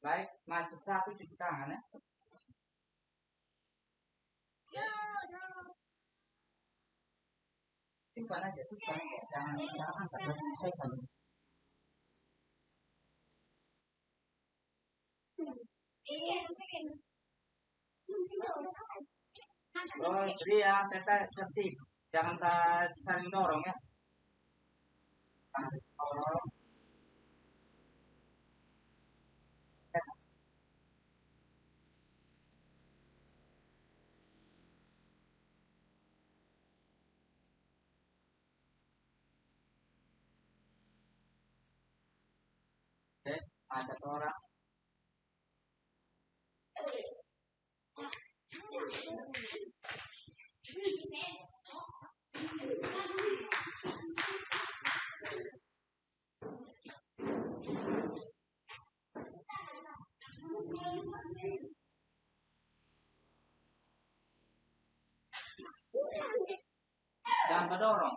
Baik, masuk satu cuci tangan ya. Simpan aja, jangan angkat, selesaikan. Oh, iya, kita tertib. Jangan saling dorong ya. Dorong. Oke, ada orang. Jangan mendorong.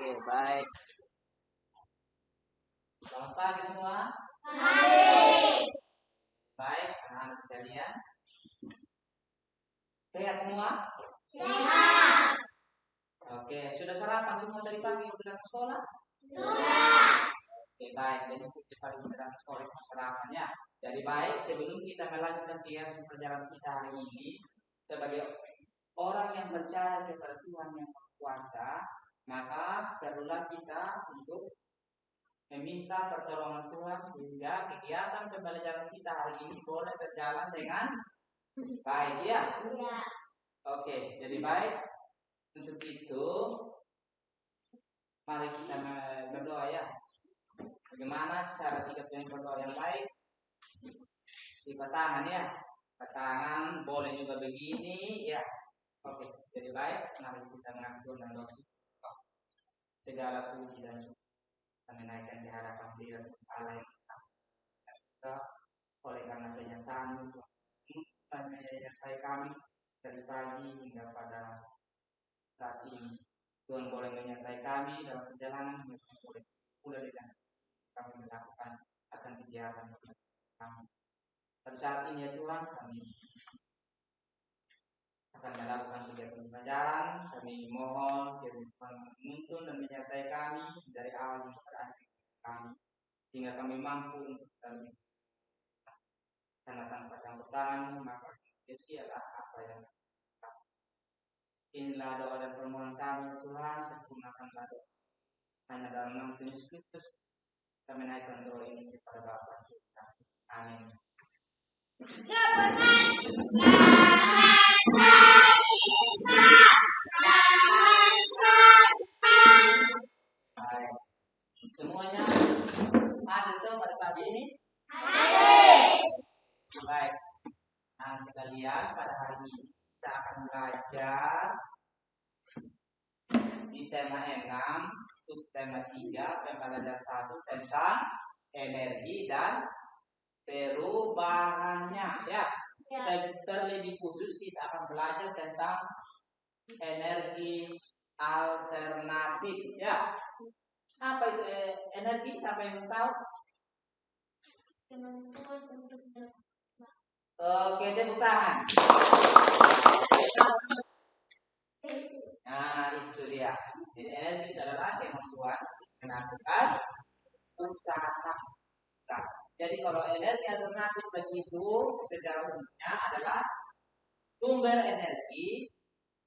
Oke, baik. Selamat pagi semua. Pagi. Baik, anak-anak sekalian. Sehat semua? Sehat. Oke, sudah sarapan semua dari pagi sudah ke sekolah? Sudah. Oke, baik. Jadi setiap hari kita ke sekolah sarapan ya. Jadi baik, sebelum kita melanjutkan kegiatan perjalanan kita hari ini sebagai orang yang percaya kepada Tuhan yang berkuasa, maka perlulah kita untuk meminta pertolongan Tuhan sehingga kegiatan pembelajaran kita hari ini boleh berjalan dengan baik ya. Iya. Oke, jadi baik. Untuk itu, mari kita berdoa ya. Bagaimana cara kita berdoa yang baik? Lipat tangan ya. Lipat tangan boleh juga begini ya. Oke, jadi baik. Mari kita mengatur dan doa. Segala puji dan syukur kami naikkan di hadapan Dia Allah yang kita oleh karena kenyataan Tuhan menyertai kami dari pagi hingga pada saat ini. Tuhan boleh menyertai kami dalam perjalanan yang boleh mulai dengan kami melakukan akan kegiatan kami. Pada saat ini ya Tuhan, kami akan melakukan kegiatan pelajaran. Kami mohon Tuhan menuntun dan menyertai kami dari awal sampai akhir kami, hingga kami mampu untuk kami. Karena tanpa campur tangan maka sia-sialah apa yang inilah doa dan permohonan kami Tuhan, sempurnakanlah doa. Hanya dalam nama Yesus Kristus kami naikkan doa ini kepada Bapa kita. Amin. Baik, Semuanya hadir tuh pada saat ini? Baik. Nah, sekalian pada hari ini kita akan belajar di tema 6, subtema 3, pembelajaran 1 tentang energi dan perubahannya ya. Terlebih khusus kita akan belajar tentang energi alternatif ya. Apa itu energi? Siapa yang tahu? Oke, tepuk tangan. Nah, itu dia. Jadi energi adalah kemampuan melakukan usaha. Jadi kalau energi alternatif begitu secara umumnya adalah sumber energi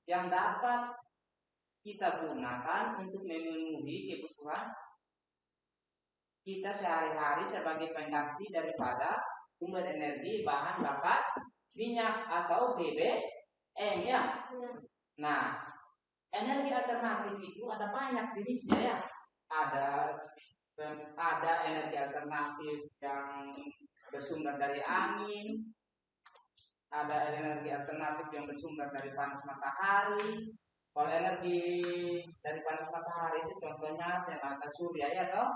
yang dapat kita gunakan untuk memenuhi kebutuhan kita sehari-hari sebagai pengganti daripada sumber energi bahan bakar minyak atau BBM ya. Nah, energi alternatif itu ada banyak jenisnya ya. Ada energi alternatif yang bersumber dari angin, ada energi alternatif yang bersumber dari panas matahari. Kalau energi dari panas matahari itu contohnya tenaga surya ya toh.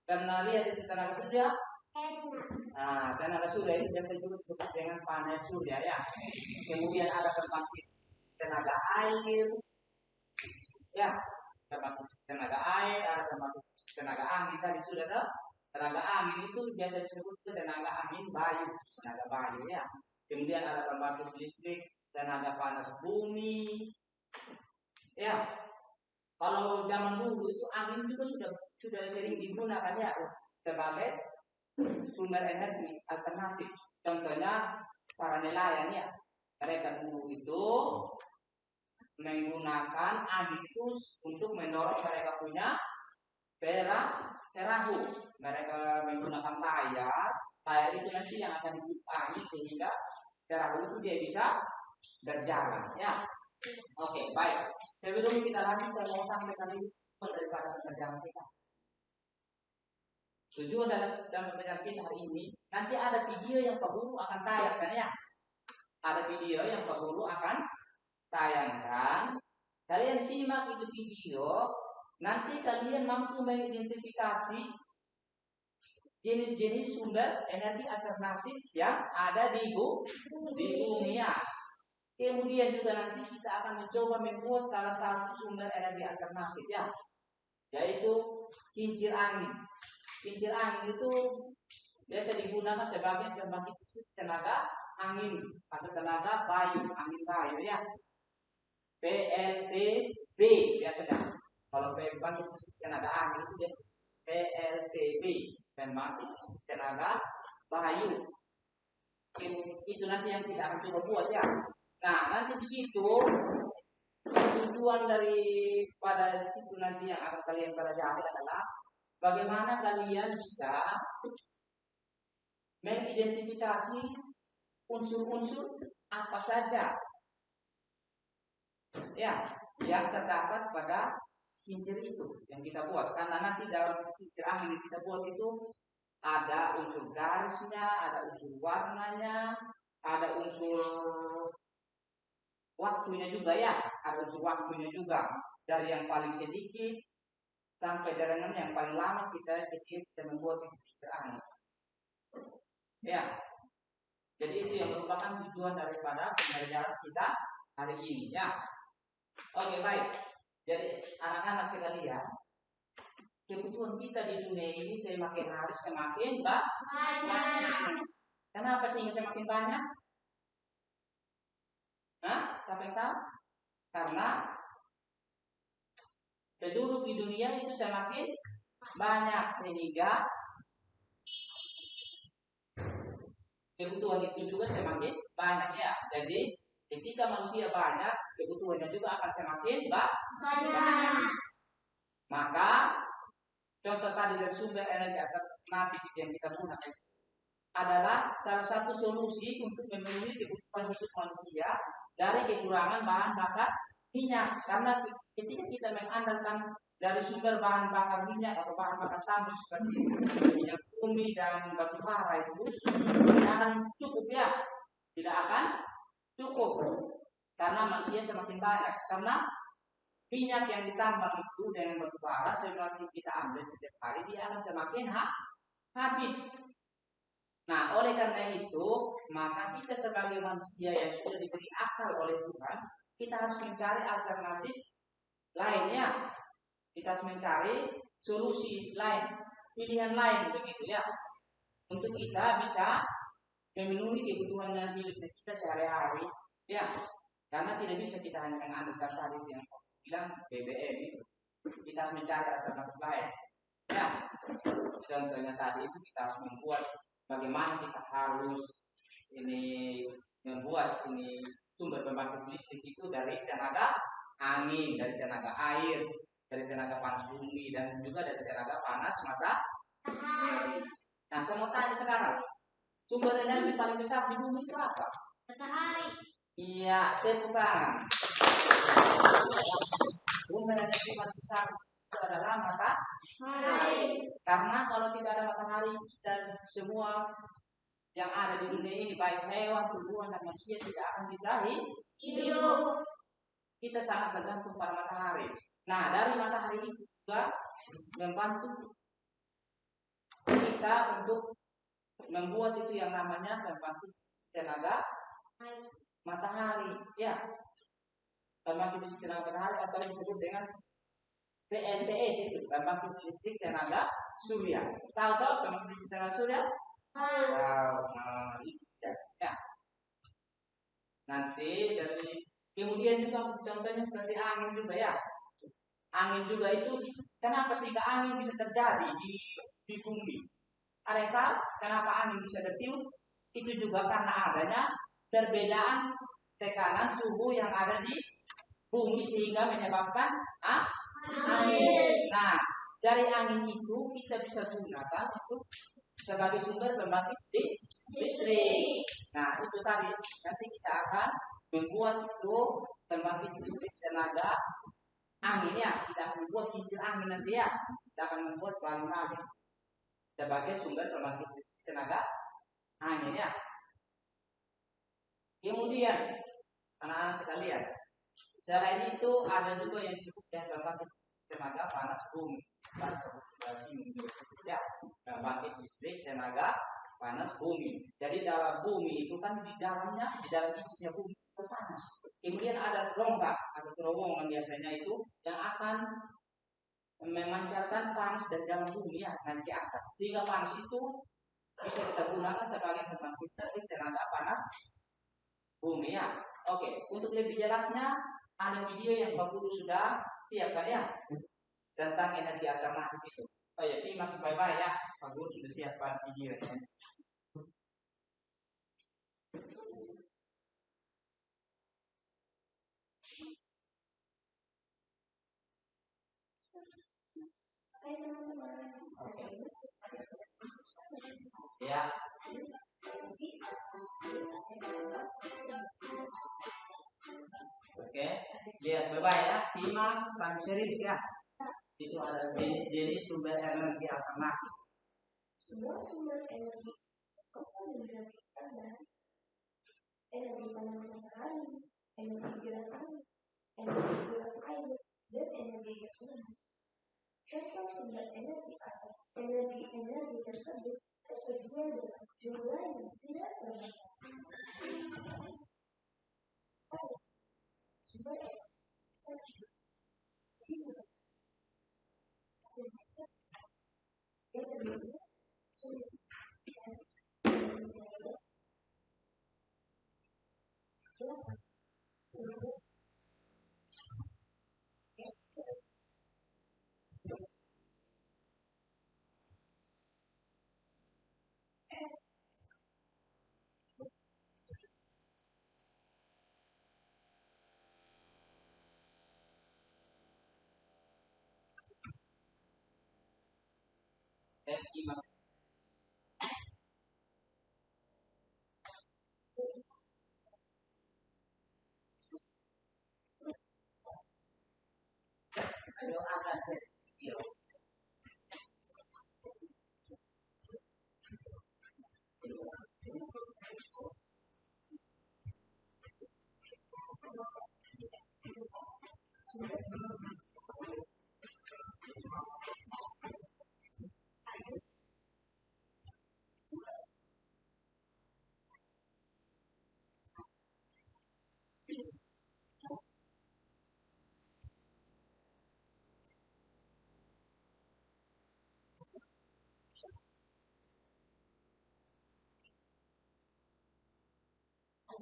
Karena lihat itu tenaga surya. Nah, tenaga surya itu biasa juga disebut dengan panas surya ya. Kemudian ada pembangkit tenaga air, ya, pembangkit tenaga air, ada pembangkit tenaga angin tadi sudah tahu. Tenaga angin itu biasa disebut tenaga angin bayu, tenaga bayu ya. Kemudian ada pembangkit listrik tenaga panas bumi, ya. Kalau zaman dulu itu angin juga sudah sering digunakan ya sebagai sumber energi alternatif. Contohnya para nelayan ya, mereka dulu itu menggunakan angin itu untuk mendorong mereka punya perahu. Mereka menggunakan layar itu nanti yang akan ditiup angin sehingga perahu itu dia bisa berjalan ya. Oke, baik. Sebelum kita lanjut, saya mau sampaikan ini daripada pekerjaan kita. Tujuan dalam pekerjaan kita hari ini, nanti ada video yang Pak Guru akan tayangkan ya. Ada video yang Pak Guru akan tayangkan. Kalian simak itu video, nanti kalian mampu mengidentifikasi jenis-jenis sumber energi alternatif yang ada di bumi ya. Kemudian juga nanti kita akan mencoba membuat salah satu sumber energi alternatif ya, yaitu kincir angin. Kincir angin itu biasa digunakan sebagai pembangkit tenaga angin atau tenaga bayu, angin bayu ya. PLTB biasanya. Kalau pembangkit tenaga angin itu biasa PLTB, pembangkit tenaga bayu. Itu nanti yang kita akan coba buat ya. Nah, nanti di situ tujuan daripada di situ nanti yang akan kalian pelajari adalah bagaimana kalian bisa mengidentifikasi unsur-unsur apa saja ya yang terdapat pada kincir itu yang kita buat. Karena nanti dalam kincir angin yang kita buat itu ada unsur garisnya, ada unsur warnanya, ada unsur waktunya juga ya, ada unsur waktunya juga, dari yang paling sedikit sampai dengan yang paling lama kita membuat kincir angin. Ya, jadi itu yang merupakan tujuan daripada pembelajaran kita hari ini ya. Oke, baik. Jadi anak-anak sekalian, kebutuhan kita di dunia ini semakin hari semakin banyak. Kenapa sehingga semakin banyak? Siapa yang tahu? Karena penduduk di dunia itu semakin banyak sehingga kebutuhan itu juga semakin banyak ya. Jadi ketika manusia banyak, kebutuhannya juga akan semakin banyak. Maka contoh tadi dari sumber energi alternatif yang kita gunakan adalah salah satu solusi untuk memenuhi kebutuhan hidup manusia dari kekurangan bahan bakar minyak, karena ketika kita mengandalkan dari sumber bahan bakar minyak atau bahan bakar tambang seperti minyak bumi dan batu bara itu tidak akan cukup ya, tidak akan cukup karena manusia semakin banyak, karena minyak yang ditambang itu dengan batu bara semakin kita ambil setiap hari dia akan semakin habis. Nah, oleh karena itu, maka kita sebagai manusia yang sudah diberi akal oleh Tuhan, kita harus mencari alternatif lainnya. Kita harus mencari solusi lain, pilihan lain begitu ya. Untuk kita bisa memenuhi kebutuhan dan hidup kita sehari-hari, ya. Karena tidak bisa kita hanya mengandalkan tarif yang bilang BBM itu. Kita harus mencari alternatif lain. Ya, contohnya tadi itu kita harus membuat bagaimana kita harus membuat sumber pembangkit listrik itu dari tenaga angin, dari tenaga air, dari tenaga panas bumi, dan juga dari tenaga panas matahari. Nah, saya mau tanya sekarang, sumber energi paling besar di bumi itu apa? Matahari. Iya, tepuk tangan. Sumber energi paling besar itu adalah matahari. Karena kalau tidak ada matahari dan semua yang ada di dunia ini, baik hewan, tumbuhan, dan manusia tidak akan bisa hidup. Kita sangat bergantung pada matahari. Nah, dari matahari itu juga membantu kita untuk membuat itu yang namanya pembangkit tenaga matahari, ya. Pembangkit listrik tenaga matahari atau disebut dengan PLTS itu, pembangkit listrik tenaga surya. Tahu pembangkit listrik tenaga surya? Ya. Nanti dari kemudian juga contohnya seperti angin juga ya. Angin juga itu, kenapa sih angin bisa terjadi di bumi? Ada yang tahu kenapa angin bisa tertiup? Itu juga karena adanya perbedaan tekanan suhu yang ada di bumi sehingga menyebabkan angin. Nah, dari angin itu kita bisa gunakan untuk sebagai sumber pembangkit listrik. Nah, itu tadi nanti kita akan membuat itu pembangkit listrik tenaga angin ya. Kita akan membuat kincir angin nanti ya. Kita akan membuat balon angin sebagai sumber pembangkit listrik tenaga angin ya. Kemudian anak-anak sekalian, selain itu ada juga yang disebut dengan pembangkit tenaga panas bumi. Ya, pembangkit listrik tenaga panas bumi. Jadi dalam bumi itu kan di dalam isinya bumi itu panas. Kemudian ada rongga atau terowongan biasanya itu yang akan memancarkan panas dari dalam bumi ya nanti atas. Sehingga panas itu bisa kita gunakan sebagai pembangkit listrik tenaga panas bumi ya. Oke, untuk lebih jelasnya ada video yang Pak Guru sudah siapkan ya tentang energi alternatif itu. Oh ya, simak baik-baik ya. Pak Guru sudah siapkan video. Oke. Ya. Oke, lihat baik-baik ya. Simak sampai serius ya. Itu ada jenis sumber energi alternatif. Semua sumber energi digantikan dari energi panas matahari, energi gerak angin, energi gerak air, dan energi gas bumi. Contoh sumber energi atau energi tersebut tersedia dalam jumlah yang tidak terbatas. Sumber energi yang kedua sumber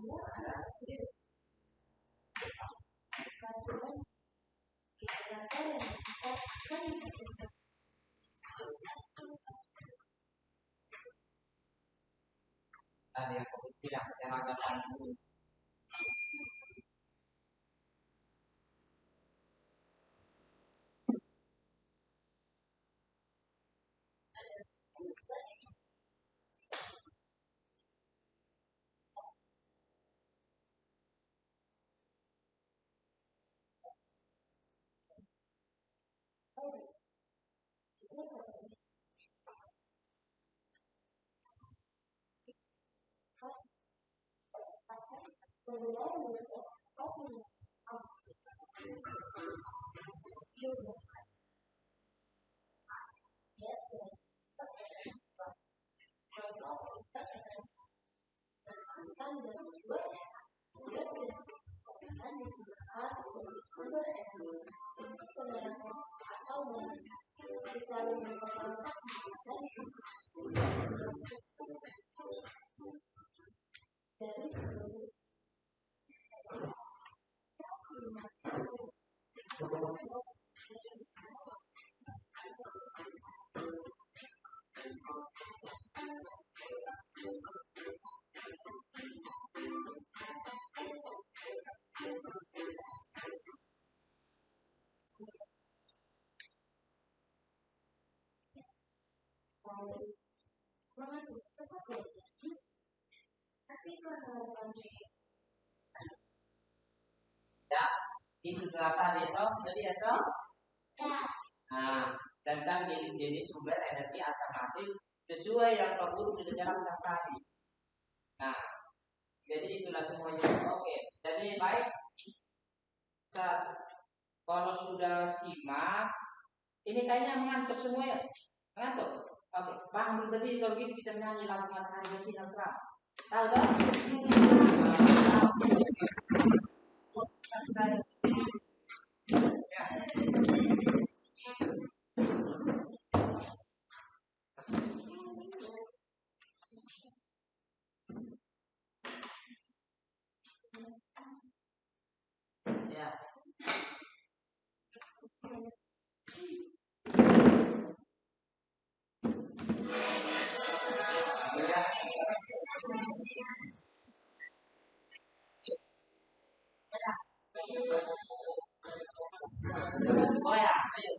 semua adalah sendiri. Tuhan kita katakan yang kita akan dihasilkan. Ada yang tidak terangkan dulu. Semangat untuk tetap belajar. Kasih Tuhan. Ya, itu tadi tadi ya toh. Nah, tentang jenis sumber energi alternatif sesuai yang Pak Guru sudah jelaskan tadi. Nah, jadi itulah semuanya. Oke, jadi baik. Kalau sudah simak, ini kayaknya mengantuk semua ya. Mengantuk. Oke, bangun berdiri kalau gitu kita nyanyi lagu Matahari Bersinar Terang. Tahu tak? Ya. Oh ya, ayo.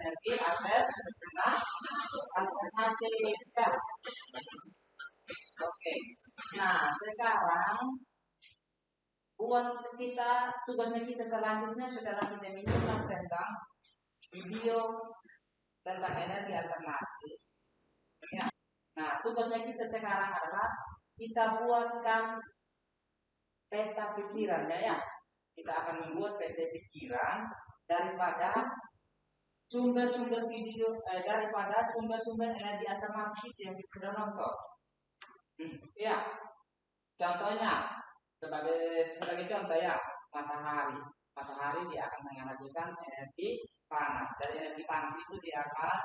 energi akses ya. Oke. Nah, sekarang buat tugasnya kita selanjutnya setelah kita menyimak tentang video tentang energi alternatif. Ya. Nah, tugasnya kita sekarang adalah kita buatkan peta pikirannya ya. Kita akan membuat peta pikiran daripada sumber-sumber video daripada sumber-sumber energi alternatif yang kita sudah nonton. Ya, contohnya sebagai contoh ya, matahari dia akan menghasilkan energi panas. Dari energi panas itu dia akan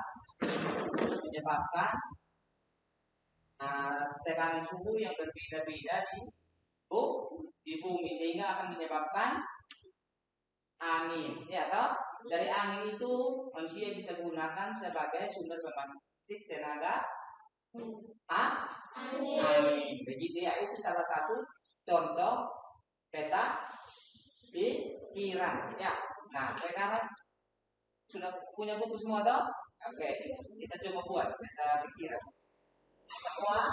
menyebabkan tekanan suhu yang berbeda-beda di bumi sehingga akan menyebabkan angin. Ya, toh? Dari angin itu manusia bisa gunakan sebagai sumber pembangkit tenaga angin. Begitu ya, itu salah satu contoh peta pikiran. Ya, nah sekarang sudah punya buku semua toh? Oke, kita coba buat peta pikiran. Semua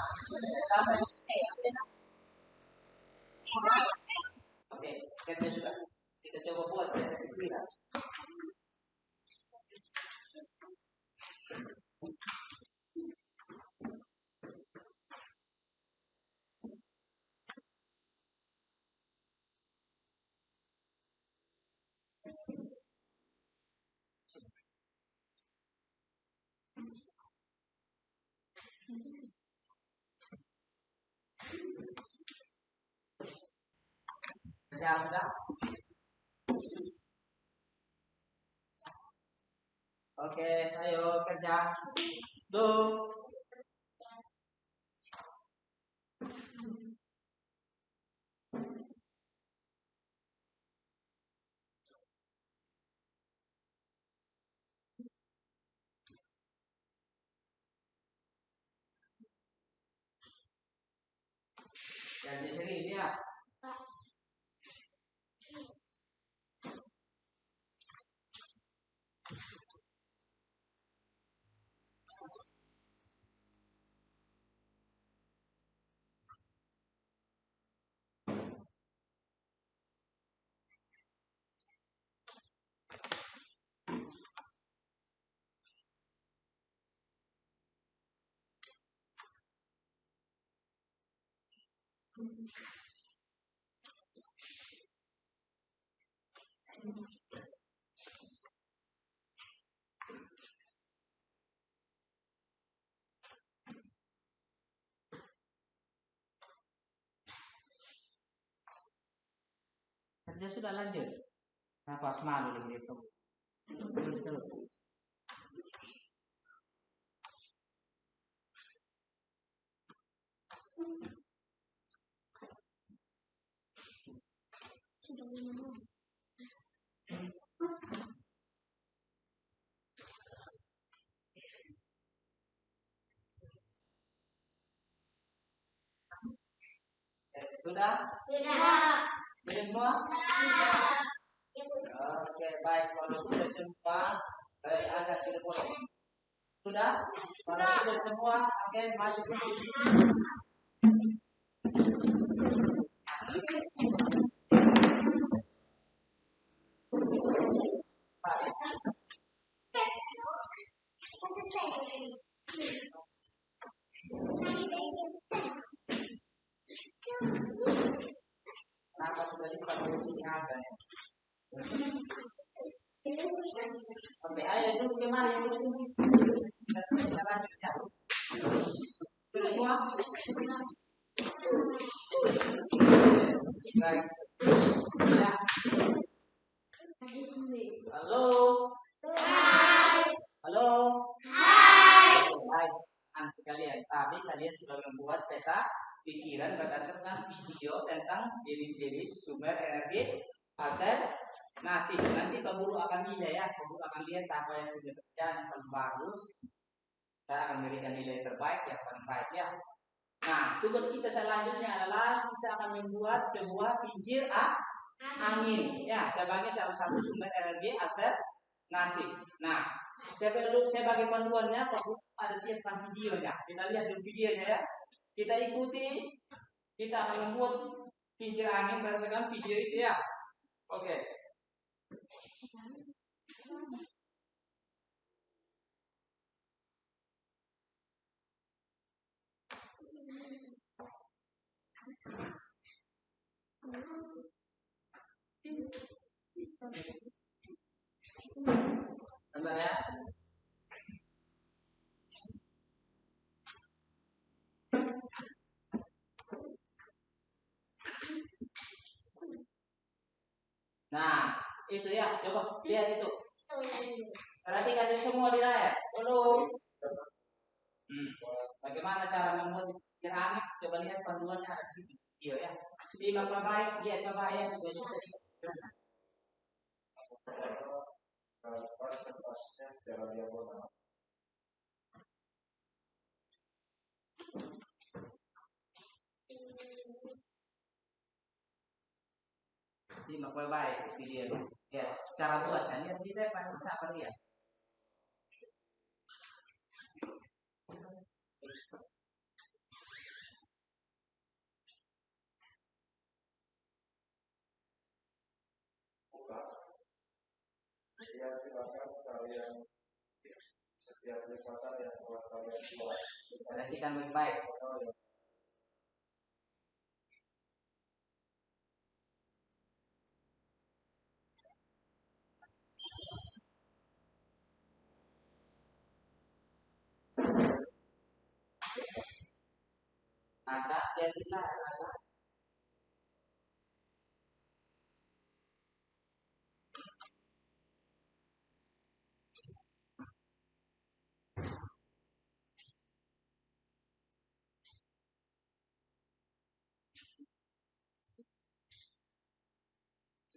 oke, kita sudah. Kita coba buat peta pikiran. Sudah. Oke, ayo kerja. Dan di sini ya. Kerja sudah lanjut. Nafas malu gitu. Terus. Sudah? Sudah. Sudah semua? Sudah. Oke, baik. Kalau sudah semua, baik agak telepon. Sudah? Kalau sudah semua, oke, masuk ke sini. Kenapa sudah dipakai ini ada ya? Oke, ayo duduk kemana? Selanjutnya. Semua. Baik. Ya. Halo. Halo. Baik. Sekalian, tadi kalian sudah membuat peta pikiran berdasarkan video tentang jenis-jenis sumber energi alternatif. Nanti Pak Guru akan nilai ya, Pak Guru akan lihat siapa yang sudah kerja yang paling bagus. Saya akan memberikan nilai terbaik yang paling baik ya. Nah, tugas kita selanjutnya adalah kita akan membuat sebuah kincir angin ya sebagai salah satu sumber energi alternatif. Nah, saya bagi panduannya, Pak Guru ada siapkan videonya. Kita lihat dulu videonya ya. Kita ikuti. Kita akan membuat kincir angin berdasarkan video itu ya. Oke. Sabar ya. Nah, itu ya, coba lihat itu. Perhatikan itu semua di layar. Dulu. Bagaimana cara membuat kincir angin? Coba lihat panduannya ada di sini. Iya ya. Simak baik, lihat baik ya supaya bisa dikerjakan. Secara diagonal. Simak baik video. Ya, cara buatnya lihat di depan siapa lihat. Ya, silakan kalian setiap kesempatan yang telah kalian buat. Perhatikan baik-baik. Maka jadilah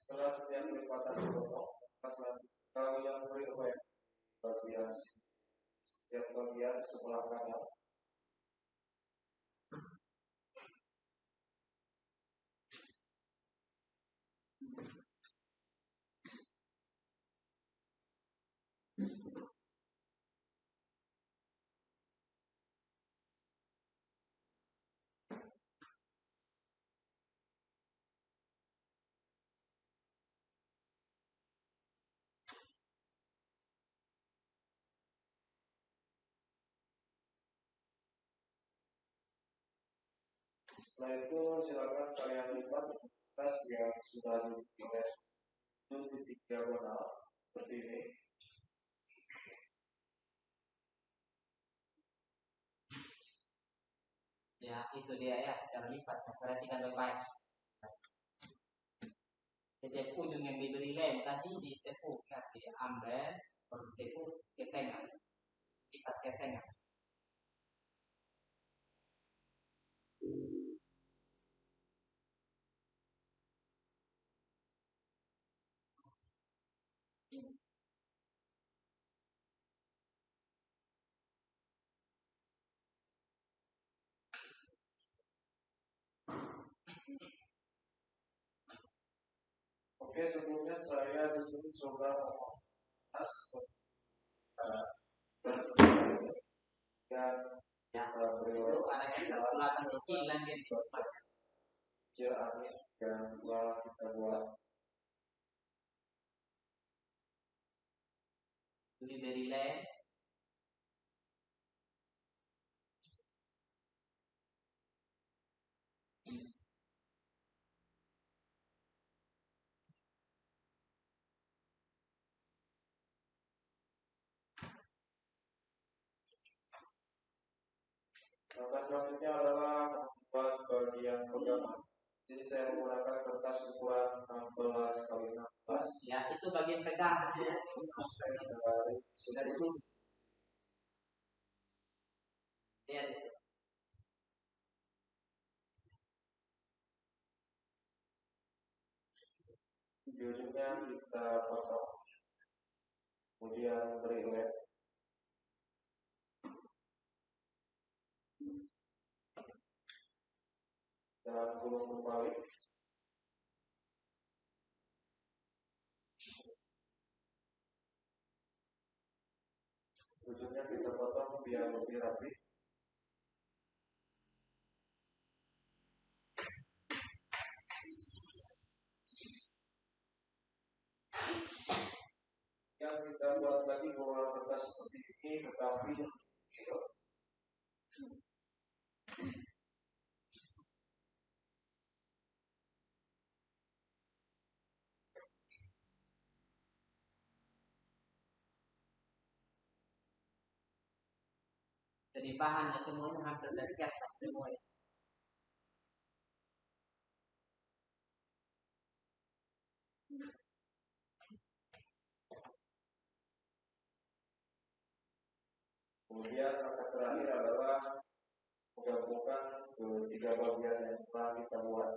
setelah setiap lipatan dipotong, kalian beri aware bagian setiap bagian sebelah kanan. Setelah itu silakan kalian lipat tas yang sudah dibuat untuk titik diagonal seperti ini. Ya, itu dia ya, cara lipat. Perhatikan baik-baik. Setiap ujung yang diberi lem tadi ditepuk, diambil, baru ditepuk ke tengah, lipat ke tengah. Oke, sebelumnya saya disuruh coba tas dan beliau ada kelihatan kecilan dia di tempat kecil angin yang telah kita buat. Ini dari lem. Langkah selanjutnya adalah membuat bagian pegangan. Jadi saya menggunakan kertas ukuran 16 kali 16. Ya, itu bagian pegangan ya. Dari sudut. Ya. Ujungnya kita potong, kemudian beri lem dan gulung kembali. Ujungnya kita potong biar lebih rapi. Yang kita buat lagi bola kertas seperti ini, tetapi Jadi bahannya semuanya hampir dari kertas semua. kemudian langkah terakhir adalah menggabungkan ketiga bagian yang telah kita buat.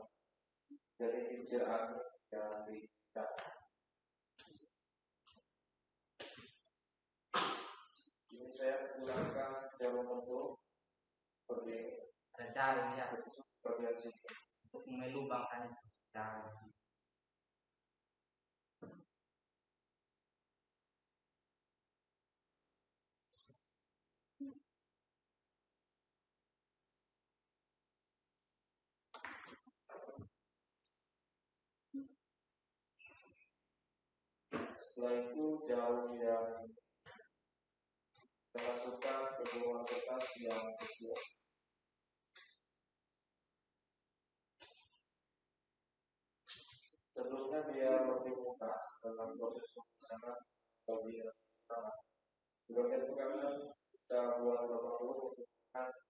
Jadi kincir angin yang diikat. Ini saya menggunakan jarum bentuk seperti ini. Ada jarum ya Bagian sini untuk melubangkan jarum. Setelah itu jarum yang kita masukkan ke gulungan kertas yang kecil. Sebelumnya biar lebih mudah dalam proses pemasangan bagian pertama. Di bagian pegangan kita buat lubang dulu untuk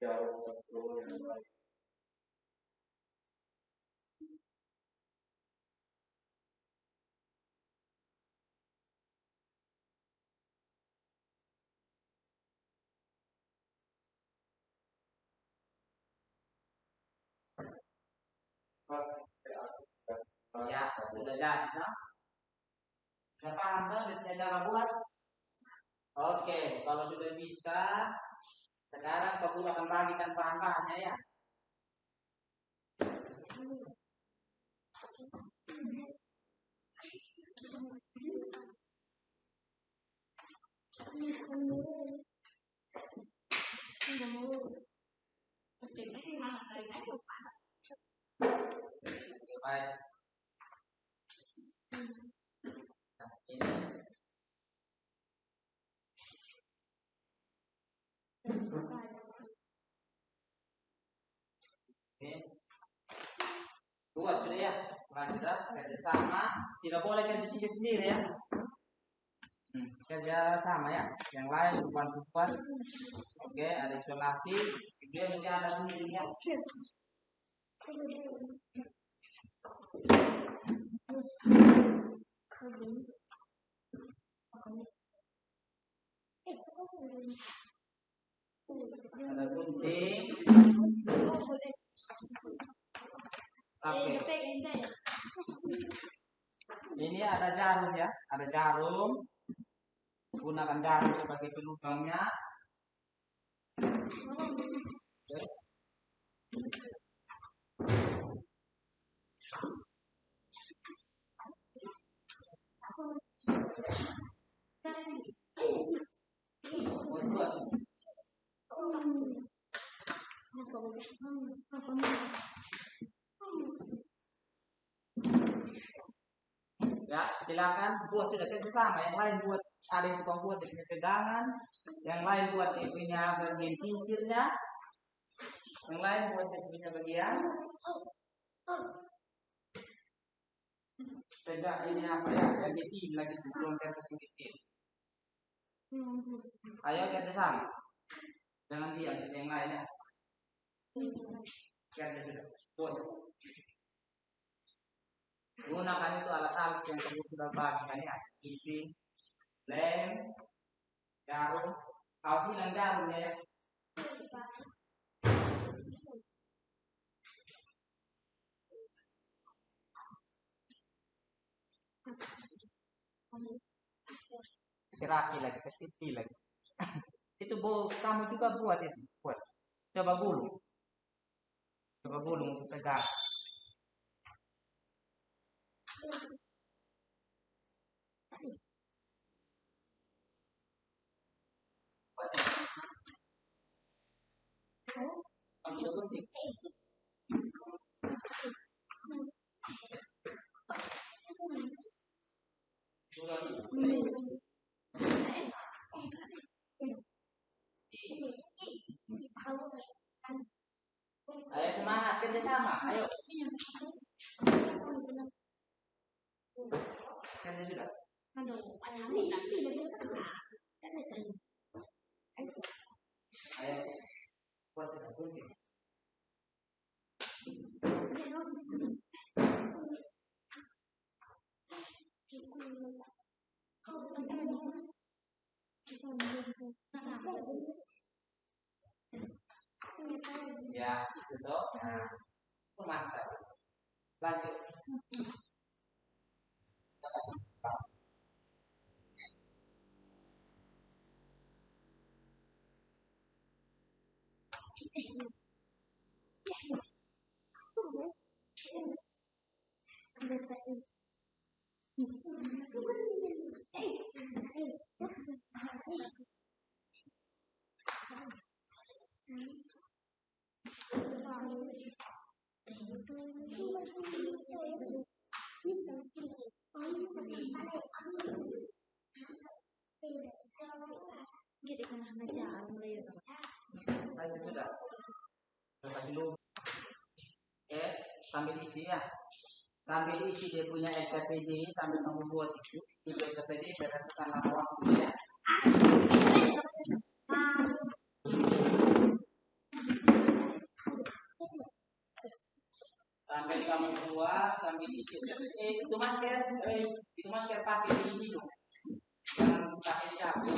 jarum dan peluru yang lain. Ya, sudah jadi, no? Saya paham kan cara buat? Oke, kalau sudah bisa, sekarang Bapak akan bagikan bahan-bahannya ya. Baik. Nah, ini. Oke. Buat sudah ya. Sudah kerjasama. Tidak boleh kerja sendiri ya. Kerja sama ya. Yang lain bukan. Oke, ada isolasi. Dia mesti ada sendirinya. Ada gunting. Oke. Ini ada jarum ya, ada jarum. Gunakan jarum sebagai pelubangnya. Ya, silakan buat sudah sama. Yang lain buat ada yang tukang buat punya pegangan, yang lain buat punya bagian kincirnya, yang lain buat punya bagian. Pegang ini apa ya? Yang kecil lagi belum kertas yang kecil. Ayo kerja sama. Jangan diam yang lainnya. Ganti sudah. Buat. Gunakan itu alat-alat yang kamu sudah bagikan ya. Isi, lem, jarum. Kau silang jarum ya. Seraki lagi, kesipi lagi. Itu kamu juga buat itu, buat. Coba gulung. Coba gulung untuk tegak. Ayo semangat kerja sama, ayo. Kerja sudah. Ayo, buat sudah gunting. Ya, itu toh. Nah, itu mantap. Lanjut. Lanjut sudah. Kasih dulu. Sambil isi ya. Sambil isi dia punya LKPD, sambil kamu buat itu LKPD berdasarkan lama waktu ya. Sambil kamu buat, sambil isi. Itu masker pakai di hidung. Jangan pakai di dagu.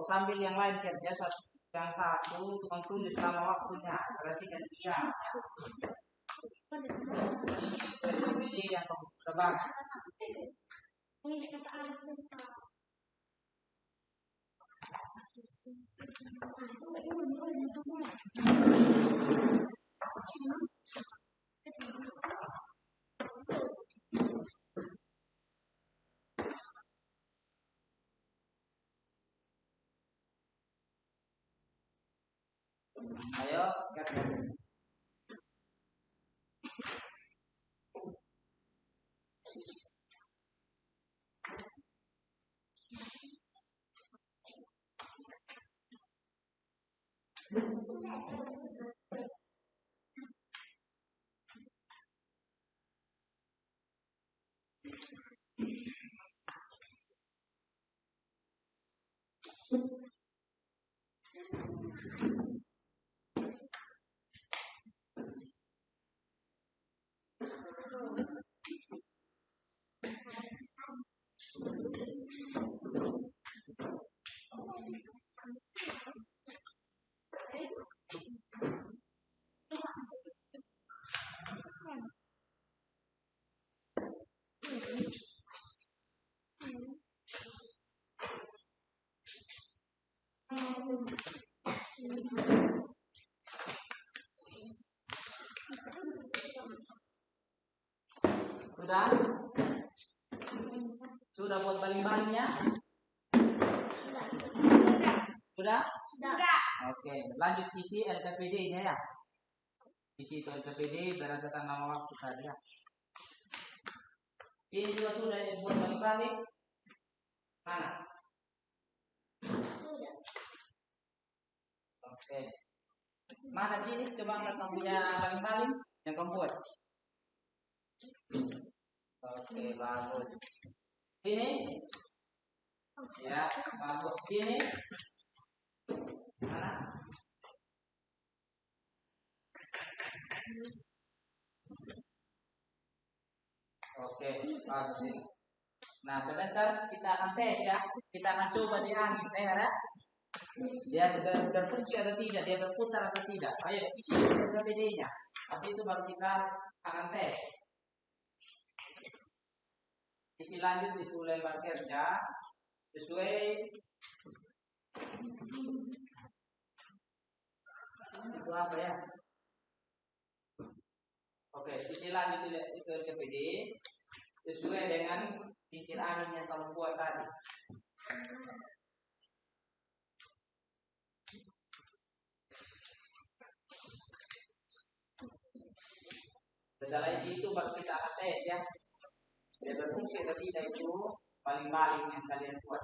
Sambil yang lain kerja yang satu tukang tulis selama waktunya berarti kan dia ini yang tebal. Ayo, kerja. Sudah? Sudah buat baling-balingnya? Sudah? Sudah. Oke, lanjut isi LKPD-nya ya. Isi itu LKPD berdasarkan nama waktu saja. Ini juga sudah buat baling-baling. Mana? Oke. Mana sini? Coba kamu punya baling-baling yang kamu buat. Oke, bagus. Ini, ya, bagus. Ini, mana? Oke, bagus ini. Nah, sebentar kita akan tes ya. Kita akan coba di angin, ya. Dia berfungsi atau tidak, dia berputar atau tidak. Ayo isi PPD-nya. Habis itu baru kita akan tes. Isi lanjut itu lembar kerja sesuai itu apa ya? Oke, isi lanjut itu PPD sesuai dengan kincir angin yang kamu buat tadi. Setelah itu baru kita akan tes ya. Dia berfungsi atau tidak itu paling-paling yang kalian buat.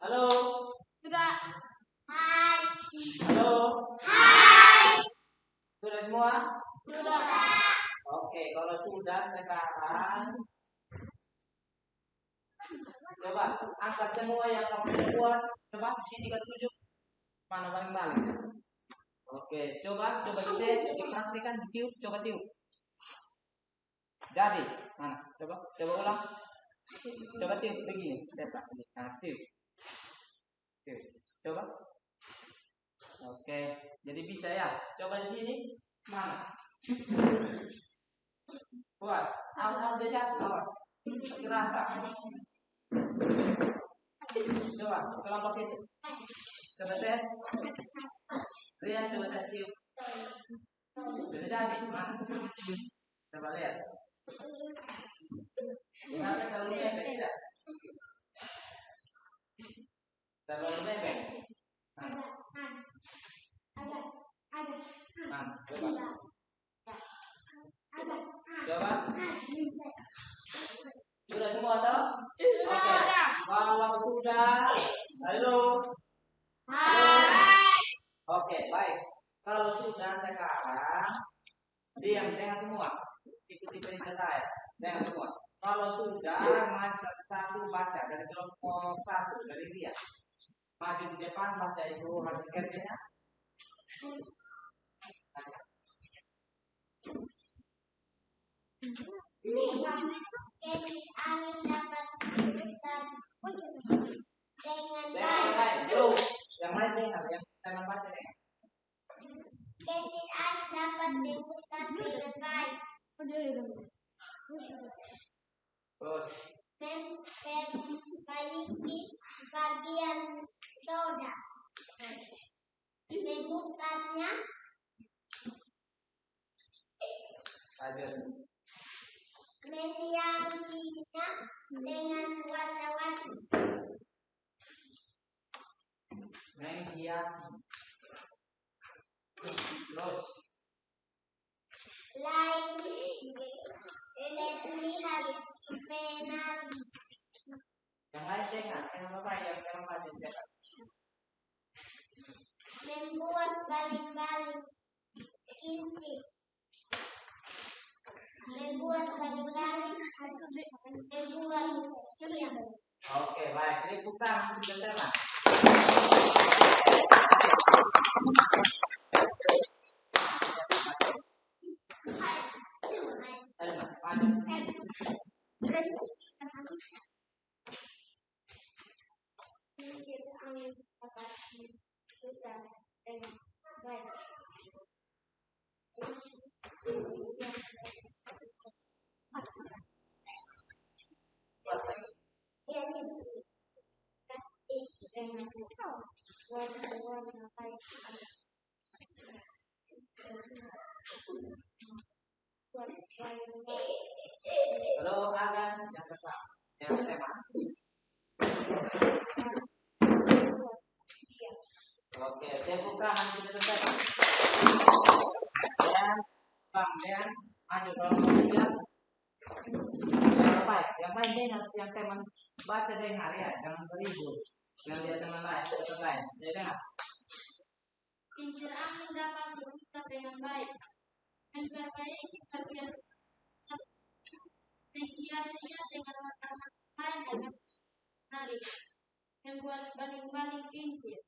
Halo. Sudah. Hai. Halo. Hai. Sudah semua? Sudah. Oke, kalau sudah sekarang coba angkat semua yang kamu buat. Coba sini ke 7. Mana paling-paling? Oke, coba dites, dipraktikan, ditiup, coba tiup. Jadi, mana? Coba ulang. Coba tiup begini, step. Nah, tiup. Coba. Oke, jadi bisa ya. Coba di sini. Mana? Buat. Awas jatuh, awas. Kasih rata. Coba, kelompok itu. Coba tes. Lihat, coba tes tiup. Sudah jadi. Mana? Coba lihat. Sampai terlalu mepet tidak? Terlalu mepet. Coba. Sudah semua toh? Oke. Kalau sudah, halo. Hai. Oke, baik. Kalau sudah sekarang, diam, dengar semua. Ikuti perintah saya. Dengar semua. Kalau sudah, maju satu baca dari kelompok 1 dari dia. Maju di depan baca itu hasil kerjanya. Kincir angin dapat diputar dengan baik. Yang lain dengar, yang jangan baca ya. Kincir angin dapat diputar dengan baik. Terus. Memperbaiki bagian roda. Memutarnya. Lanjut. Menghiasinya dengan warna-warni. Menghiasi. Terus. Lihat menari. Yang lain dengar, yang baca dengar. Membuat baling-baling kincir. Membuat baling-baling. Membuat siang. Oke, baik. Ini putar sebentar. Halo, Agan, yang tetap, yang tema. Oke, tepuk tangan kita selesai. Dan bang, dan maju dorong ya. Yang lain dengar, yang teman baca dengar ya, jangan beribut. Yang lihat teman lain, selesai. Dia dengar. Kincir angin dapat diungkap dengan baik, memperbaiki bagian menghiasinya dengan warna lain dengan menarik, membuat baling-baling kincir,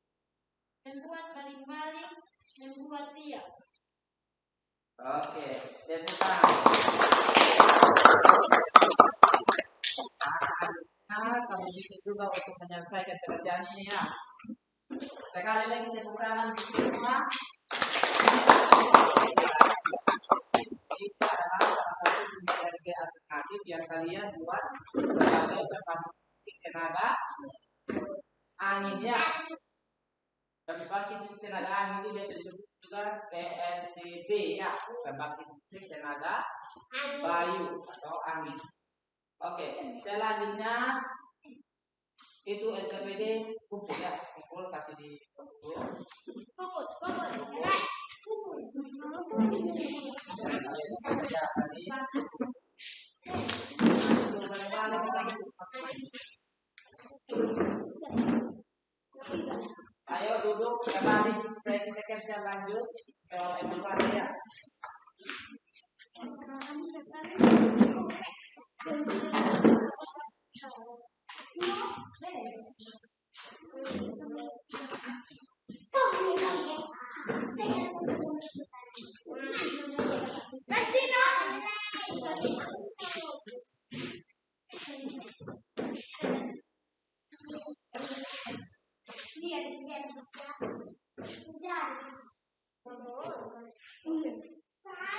membuat baling-baling, membuat tiang. Oke, tepuk tangan. Nah, kamu bisa juga untuk menyelesaikan pekerjaan ini ya. Sekali lagi tepuk tangan semua. Itu adalah salah satu energi alternatif yang kalian buat sebagai pembangkit tenaga angin ya. Pembangkit listrik tenaga angin itu biasa disebut juga PLTB ya, pembangkit listrik tenaga bayu atau angin. Oke, selanjutnya itu LKPD kumpul ya, kumpul kasih di kumpul. Ayo duduk kembali supaya kita kerja lanjut ke evaluasi ya.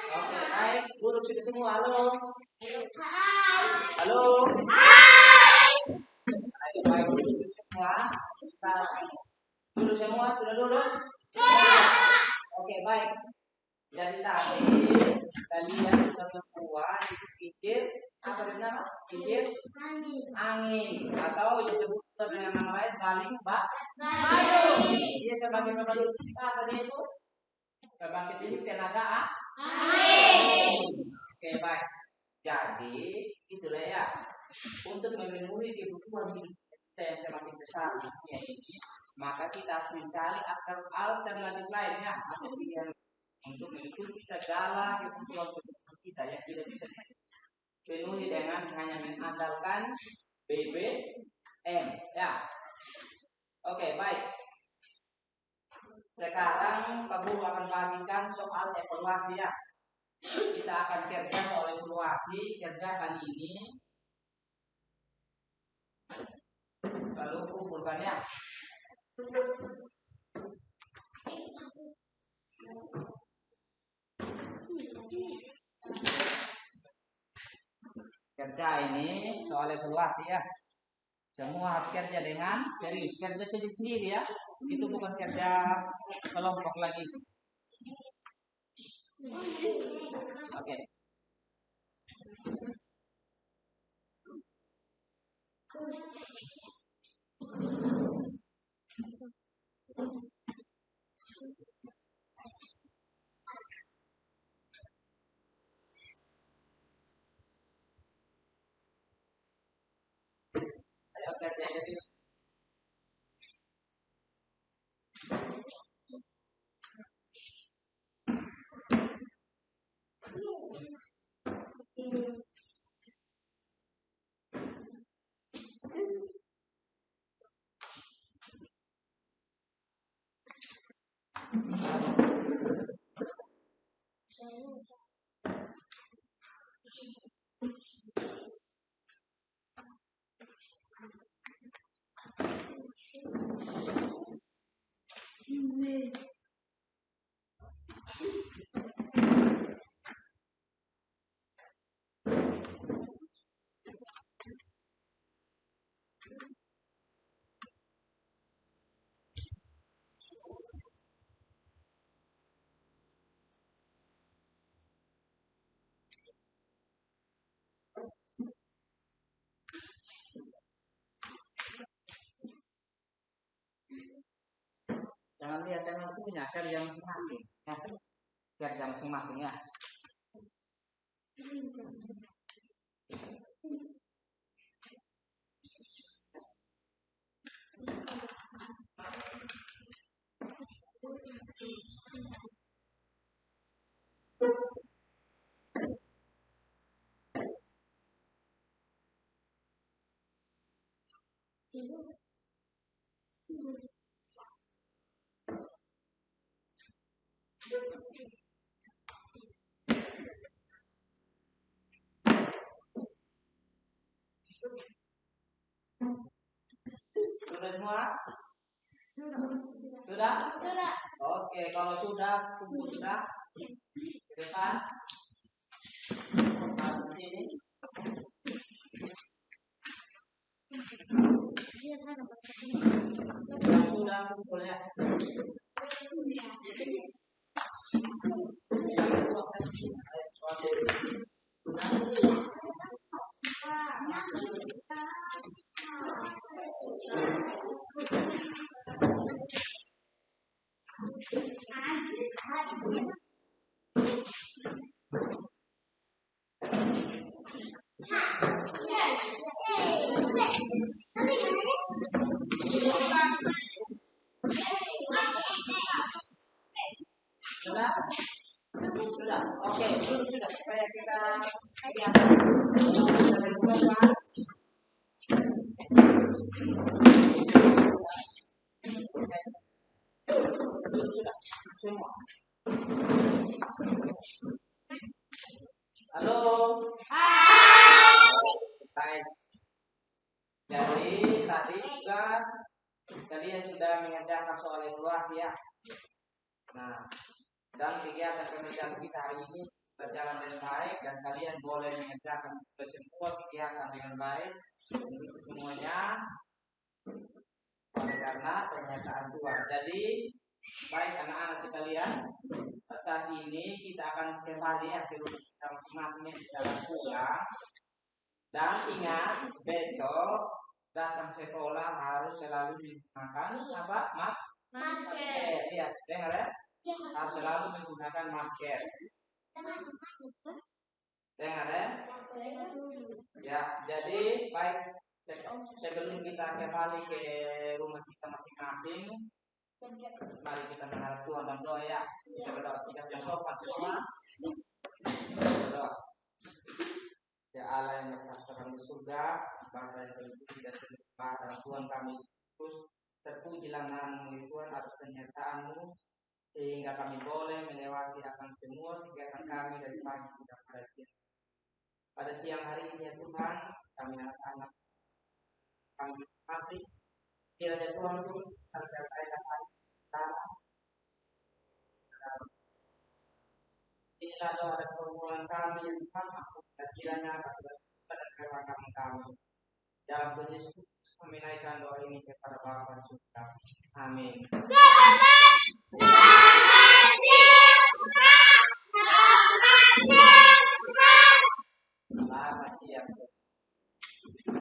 Oke, baik, duduk sudah semua. Halo. Halo. Ayo, baik, duduk semua. Duduk semua, sudah duduk? Oke, baik. Jadi tadi kalian semua dipikir apa nama? Pikir angin atau disebut dengan nama lain baling bayu. Dia sebagai pembangkit listrik apa dia itu? Pembangkit listrik tenaga angin. Oke, baik. Jadi itulah ya, untuk memenuhi kebutuhan hidup kita yang semakin besar di dunia ini, maka kita harus mencari alternatif lainnya atau pilihan untuk mengikuti segala kebutuhan kita yang tidak bisa dipenuhi dengan hanya mengandalkan BBM ya. Oke, baik. Sekarang Pak Guru akan bagikan soal evaluasi ya. Kita akan kerja soal evaluasi kerja kali ini. Lalu kumpulkan ya. Kerja ini soal evaluasi ya. Semua harus kerja dengan serius, kerja sendiri ya. Itu bukan kerja kelompok lagi. Oke. Ayo kerja jadi. punya kerja masing-masing. Ya. Kerja masing-masing ya. Sudah semua? Sudah? Sudah. Oke, kalau sudah, tunggu sudah. Ke depan. Harus ini. Sudah kumpul ya. Sudah? Sudah. Oke, sudah. Supaya kita lihat. Sudah. Semua. Halo. Baik. Jadi tadi juga kalian sudah mengerjakan soal evaluasi ya. Nah, dan kegiatan pengerjaan kita hari ini berjalan dengan baik dan kalian boleh mengerjakan semua kegiatan dengan baik untuk semuanya oleh karena pernyataan Tuhan. Jadi baik anak-anak sekalian, saat ini kita akan kembali ke rumah kita masing-masing di dalam pulang. Dan ingat besok datang sekolah harus selalu menggunakan apa? Masker. Iya, dengar ya? Harus selalu menggunakan masker. Dengar ya? Ya, jadi baik sebelum kita kembali ke rumah kita masing-masing, mari kita mengharap Tuhan dan doa ya. Kita berdoa sikap yang sopan semua. Berdoa. Ya Allah yang berkasih di surga, Bapa yang terpuji dan sembah dan Tuhan kami Yesus, terpujilah nama-Mu Tuhan atas penyertaan-Mu sehingga kami boleh melewati akan semua kegiatan kami dari pagi hingga pada siang. Pada siang hari ini ya Tuhan, kami anak-anak kami masing-masing, kiranya Tuhan pun harus sertai dalam inilah doa dan permohonan kami yang Tuhan, dan kiranya kasih dan kerahkan kami. Dalam Tuhan Yesus, kami naikkan doa ini kepada Bapa surga. Amin.